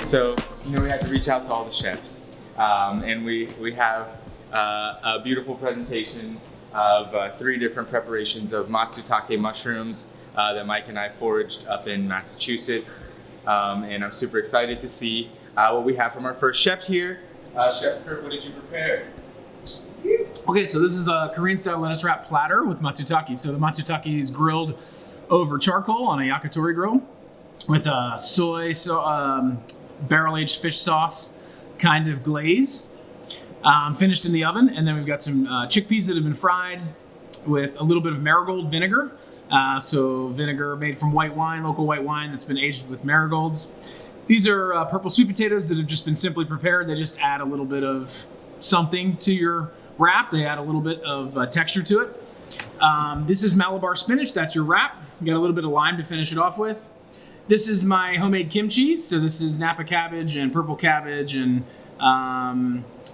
So, you know, we had to reach out to all the chefs. And we have a beautiful presentation of 3 different preparations of Matsutake mushrooms that Mike and I foraged up in Massachusetts. And I'm super excited to see what we have from our first chef here. Chef Kurt, what did you prepare? Okay, so this is the Korean-style lettuce wrap platter with matsutake. So the matsutake is grilled over charcoal on a yakitori grill with a soy barrel-aged fish sauce kind of glaze, finished in the oven. And then we've got some chickpeas that have been fried with a little bit of marigold vinegar. So vinegar made from white wine, local white wine that's been aged with marigolds. These are purple sweet potatoes that have just been simply prepared. They just add a little bit of something to your wrap. They add a little bit of texture to it. This is Malabar spinach. That's your wrap. You got a little bit of lime to finish it off with. This is my homemade kimchi. So this is Napa cabbage and purple cabbage and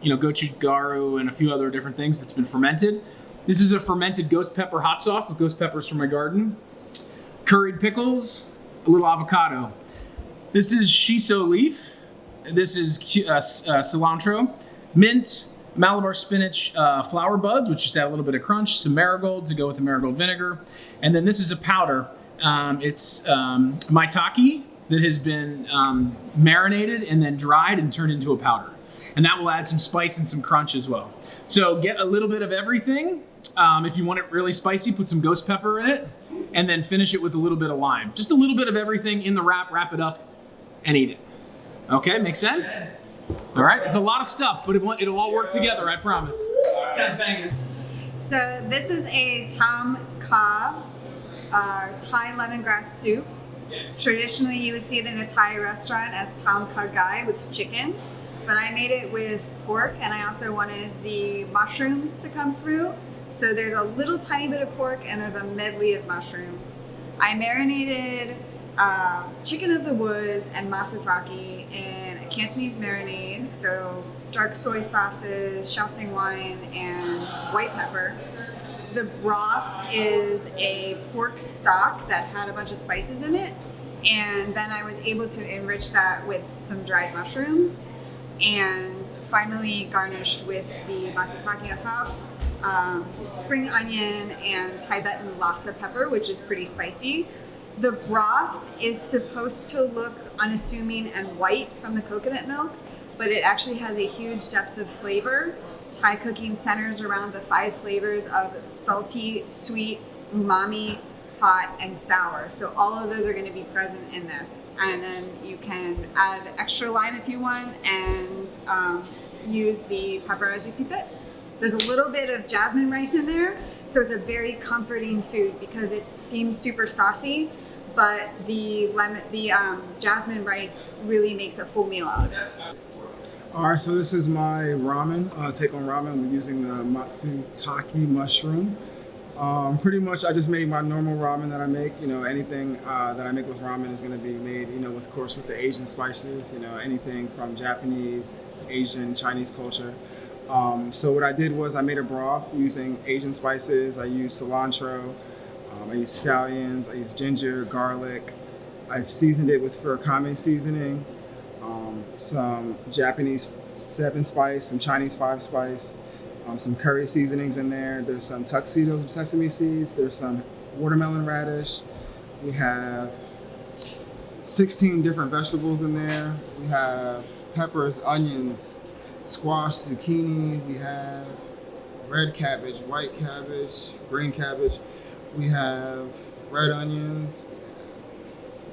gochugaru and a few other different things that's been fermented. This is a fermented ghost pepper hot sauce with ghost peppers from my garden. Curried pickles, a little avocado. This is shiso leaf. This is cilantro, mint, Malabar spinach flower buds, which just add a little bit of crunch, some marigold to go with the marigold vinegar. And then this is a powder. It's maitake that has been marinated and then dried and turned into a powder. And that will add some spice and some crunch as well. So get a little bit of everything. If you want it really spicy, put some ghost pepper in it, and then finish it with a little bit of lime. Just a little bit of everything in the wrap it up, and eat it. Okay, makes sense? All right, it's a lot of stuff, but it'll all work together, I promise. So this is a Tom Kha Thai lemongrass soup. Traditionally, you would see it in a Thai restaurant as Tom Kha Gai with chicken, but I made it with pork, and I also wanted the mushrooms to come through. So there's a little tiny bit of pork and there's a medley of mushrooms. I marinated chicken of the woods and matsutake in a Cantonese marinade, so dark soy sauces, shaoxing wine, and white pepper. The broth is a pork stock that had a bunch of spices in it, and then I was able to enrich that with some dried mushrooms, and finally garnished with the matsutake on top, spring onion and Tibetan Lhasa pepper, which is pretty spicy. The broth is supposed to look unassuming and white from the coconut milk, but it actually has a huge depth of flavor. Thai cooking centers around the 5 flavors of salty, sweet, umami, hot, and sour. So all of those are going to be present in this. And then you can add extra lime if you want, and use the pepper as you see fit. There's a little bit of jasmine rice in there, so it's a very comforting food because it seems super saucy, but the jasmine rice really makes a full meal out of it. All right, so this is my ramen, take on ramen. We're using the Matsutake mushroom. Pretty much I just made my normal ramen that I make. You know, anything that I make with ramen is gonna be made, you know, of course with the Asian spices, you know, anything from Japanese, Asian, Chinese culture. So what I did was I made a broth using Asian spices. I used cilantro, I used scallions, I used ginger, garlic. I've seasoned it with furikame seasoning, some Japanese 7-spice, some Chinese 5-spice, some curry seasonings in there. There's some tuxedos of sesame seeds. There's some watermelon radish. We have 16 different vegetables in there. We have peppers, onions, squash, zucchini. We have red cabbage, white cabbage, green cabbage. We have red onions.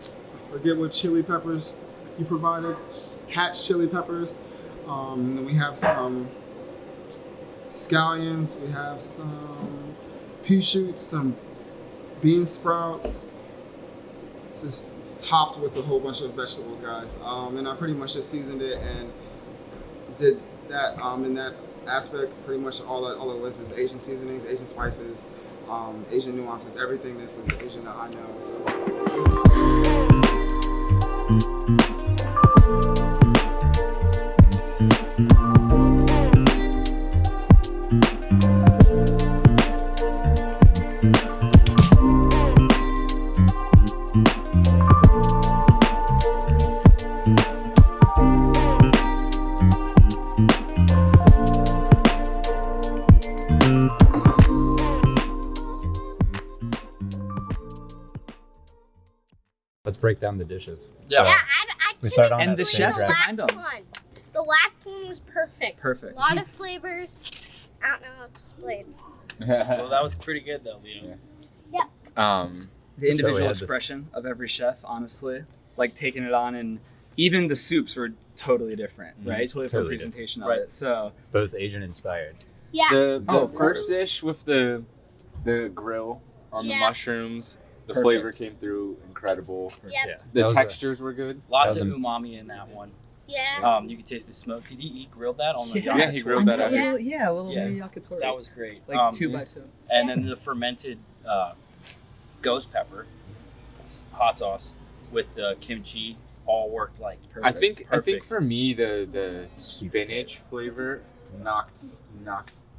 I forget what chili peppers you provided. Hatch chili peppers. And then we have some scallions. We have some pea shoots, some bean sprouts. It's just topped with a whole bunch of vegetables, guys. And I pretty much just seasoned it and did that in that aspect. Pretty much all it was is Asian seasonings, Asian spices, Asian nuances. Everything this is Asian that I know. So down the dishes. Yeah. So I we start on And that the same chefs track. behind them. The last one was perfect. Perfect. A lot of flavors. I don't know how to explain. Well, that was pretty good though, Leo. The individual we had this- expression of every chef, honestly, like taking it on, and even the soups were totally different, right? Totally different Totally presentation different. of it. So Both Asian inspired. Yeah. The Oh, of first course. dish with the grill on the Yeah. mushrooms, the Perfect. flavor came through incredible. Yep. Yeah. The That was textures were good. Lots That of was umami in that one. Yeah. You could taste the smoke. Did he grill that on the Yeah, he yakitori? grilled that up. Yeah. a little Yeah. mini yakitori. That was great. like 2x2. And then the fermented ghost pepper hot sauce with the kimchi all worked like perfect. I think Perfect. for me the spinach flavor knocked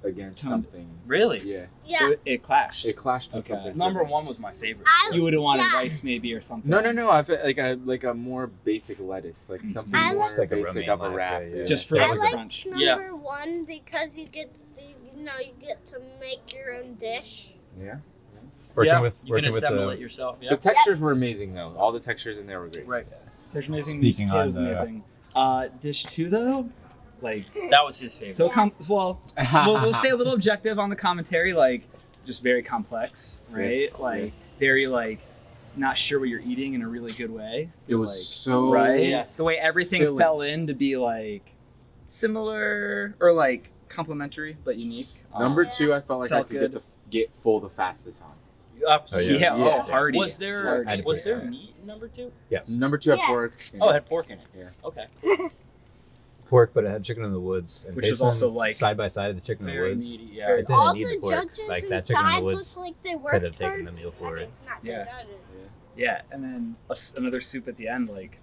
against Toned. something. Really? Yeah, Yeah. It clashed. it clashed with Okay. something. for Number me. one was my favorite. You would have wanted Yeah. rice maybe or something. No. I feel like a more basic lettuce, like something I more like- Like a basic romaine of a latte, wrap. yeah. Just for Yeah. I like liked crunch. Yeah. number one because you get to make your own dish. Yeah. Working yeah, with you can working with assemble the it yourself. Yeah. The textures were amazing though. All the textures in there were great. Right. There's amazing. Speaking Kale on is the- amazing. Dish 2 though, like That was his favorite. so well, we'll stay a little objective on the commentary, like just very complex, right? Like very like not sure what you're eating in a really good way. It was like, so right. Yes. The way everything Filling. fell in to be like similar or like complementary but unique. Number 2, I felt like Felt I could good. get full the fastest on. Absolutely. Yeah. Yeah. Oh, hearty. Was there Hearty. was there Yeah. meat in number 2? Yes. Number 2 had Yeah. pork. Oh, it had pork in it. Yeah. Okay. Pork, but it had chicken in the woods. And Which is based on also, like, side by side of the chicken in the Very woods. meaty. Yeah. It didn't All need the the pork. judges Like that chicken in inside the woods looked like they worked could have taken hard. the meal for it. Not the Yeah. judges. Yeah, and then another soup at the end, like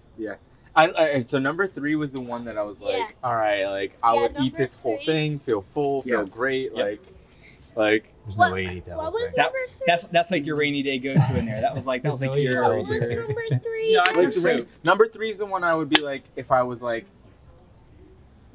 And so number 3 was the one that I was like, Yeah. all right, like I Yeah, would eat number this whole 3. thing, feel full, feel Yes. great, Yep. like There's What- no way to eat that What whole was thing. That- number 3? that's like your rainy day go to in there. That was like No, your you What don't. was Your- number 3? Yeah, I like think the so. number 3 is the one I would be like if I was like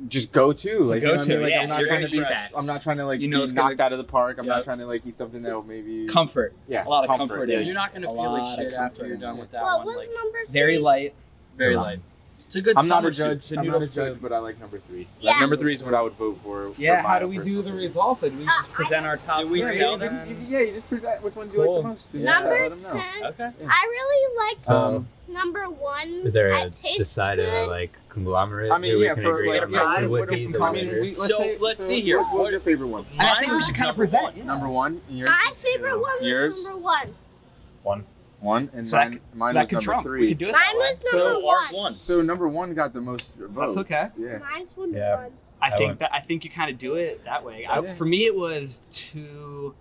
just go to, It's a like you know what I mean? go-to, Like yeah, I'm not you're trying to gonna be, beat that. I'm not trying to like You know be it's gonna- knocked out of the park. I'm Yep. not trying to like eat something that will maybe comfort. yeah, a lot of comfort Yeah, in You're not gonna A feel like lot of shit after comfort. you're done with that What one. was Like number 3? Very light. very Yeah. light. It's a good. I'm not summer a judge. soup. The I'm not a noodles judge, soup. but I like number 3. Yeah. Number 3 is what I would vote for. Yeah, for how my do we do the personal- results? Did we just present our top Did we Yeah, three? tell you them? you just present which one do you like Cool. the most. and Number let them know. 10. Okay. I really liked number 1. Is there a It tastes decided good. like conglomerate? I mean, who we yeah, can for agree like on yeah, who what would are be some the common? winner? Let's see here. What was your favorite one? And I think we Mine's should kind of number present. one. Yeah. Number 1. Yours? My favorite one was Yours? number 1. One, and So that mine So was that could number trump. We 3. could do it Mine that way. was number So ours 1. won. So number 1 got the most votes. okay. Yeah. Mine's number Yeah. 1. I I think went- that I think you kind of do it that way. Yeah. For me, it was 2,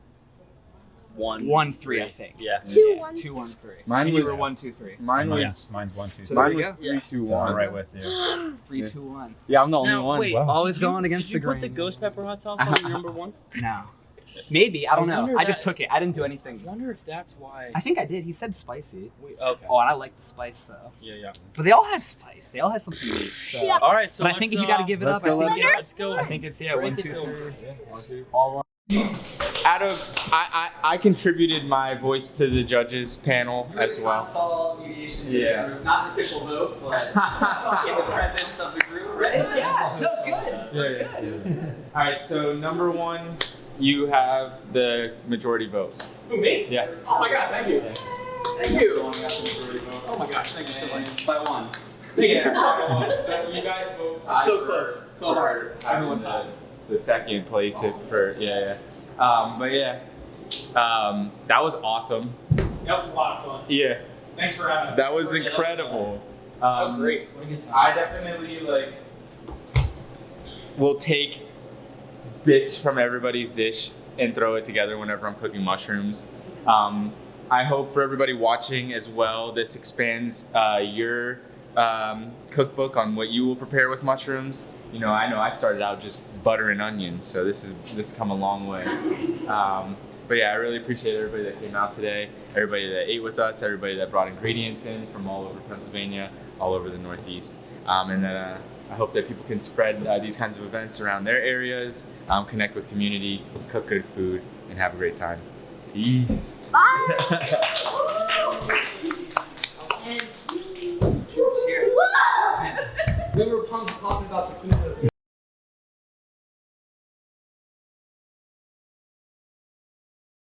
1, 1, 3. I think. Yeah. 2, 1. 2, 1, 3. Mine And you was- were 1, 2, 3. Mine Mine's- was mine's 1, 2, So 3. there mine you was go. 3, 2, So I'm 1. right with you. 3, Yeah. 2, 1. Yeah, I'm the only Now, one. wait. Wow. Always Did you- going against Did you the put the grain. ghost pepper hot sauce on your number 1? No. Maybe I don't I know. wonder I just that- took it. I didn't do anything. I wonder if that's why. I think I did. He said spicy. Okay. Oh, and I like the spice though. Yeah. But they all have spice. They all have something unique. So. Yeah. All right. So But I think if you got to give it let's up, go, I think Let's go. I think it's yeah, Break 1, it 2, down. 3. All out of I contributed my voice to the judges panel as well. Console mediation Yeah. group. Not an official vote, but in the presence of the group, right? Yeah, no, it's good. Yeah. All right, so number 1, you have the majority vote. Who, me? Yeah. Oh my god, thank you. Yeah. Thank you. Oh Oh my gosh, thank you so much. By 1. Thank you. So you guys vote. So close, so hard. Everyone the second place for but yeah, that was awesome. That was a lot of fun. Yeah, Thanks for having us. that was incredible. That was great. What a good time. I definitely will take bits from everybody's dish and throw it together whenever I'm cooking mushrooms. I hope for everybody watching as well, this expands your cookbook on what you will prepare with mushrooms. You know I started out just butter and onions, so this has come a long way. But yeah, I really appreciate everybody that came out today, everybody that ate with us, everybody that brought ingredients in from all over Pennsylvania, all over the Northeast. And then I hope that people can spread these kinds of events around their areas, connect with community, cook good food, and have a great time. Peace. Bye. comes to talking about the food that